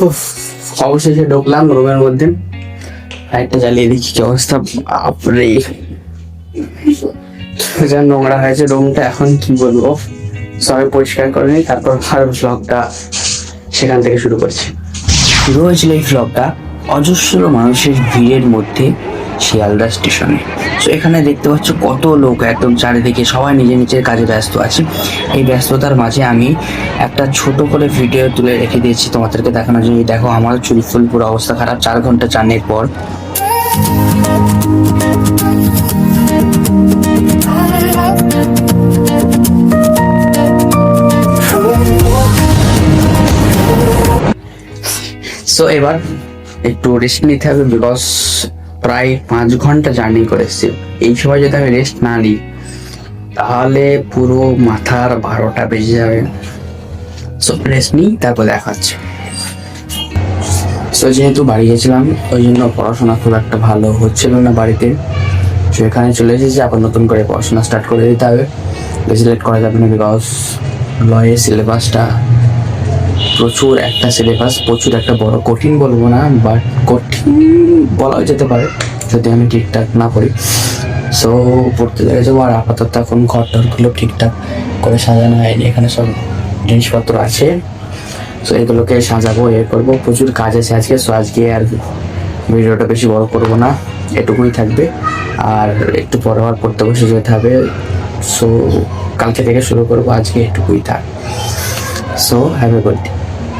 উফ, অবশেষে ঢুকলাম রুমের মধ্যে। লাইটটা জ্বালিয়ে দেখি কি অবস্থা। বাপরে, যা নোংরা হয়েছে রুমটা, এখন কি বলবো। সবাই পরিষ্কার করে নিই, তারপর আর ব্লগটা সেখান থেকে শুরু করছি। শুরু হয়েছিল এই ব্লগটা অজস্র মানুষের ভিড়ের মধ্যে শিয়ালদা স্টেশনে। তো এখানে দেখতে পাচ্ছ কত লোক, একদম চারিদিকে সবাই নিজের নিজের কাজে ব্যস্ত আছে। এই ব্যস্ততার মাঝে আমি একটা ছোট করে ভিডিও তুলে রেখে দিয়েছি তোমাদেরকে দেখানোর জন্য। দেখো আমার চুল ফুল পুরো অবস্থা খারাপ 4 ঘন্টা জার্নির পর। সো এবার একটু রেস্ট নিতে হবে, বিকজ প্রায় 5 ঘন্টা জার্নি করে এসেছি। এই সময় যদি আমি রেস্ট না নিই তাহলে পুরো মাথার 12টা বেজে যাবে। সো রেস্ট নিই, তারপর দেখাচ্ছি। সো যেহেতু বাড়ি গেছিলাম, ওই জন্য পড়াশোনা খুব একটা ভালো হচ্ছিল না বাড়িতে। সো এখানে চলে এসেছি, আবার নতুন করে পড়াশোনা স্টার্ট করে দিতে হবে। বেশি লেট করা যাবে না, বিকজ লয়ের সিলেবাসটা প্রচুর একটা সিলেবাস, প্রচুর একটা বড়, কঠিন বলবো না বাট কঠিন বলা যেতে পারে যদি আমি ঠিকঠাক না পড়ি। সো পড়তে লেগে যাবো। আর আপাতত এখন ঘর টরগুলো ঠিকঠাক করে সাজানো হয়নি, এখানে সব জিনিসপত্র আছে। সো এগুলোকে সাজাবো, করবো, প্রচুর কাজ আছে আজকে। সো আজকে আর ভিডিওটা বেশি বড় করবো না, এটুকুই থাকবে। আর একটু পরে আবার পড়তে বসে যেতে হবে। সো কালকে থেকে শুরু করবো, আজকে এটুকুই থাক। So have a good day.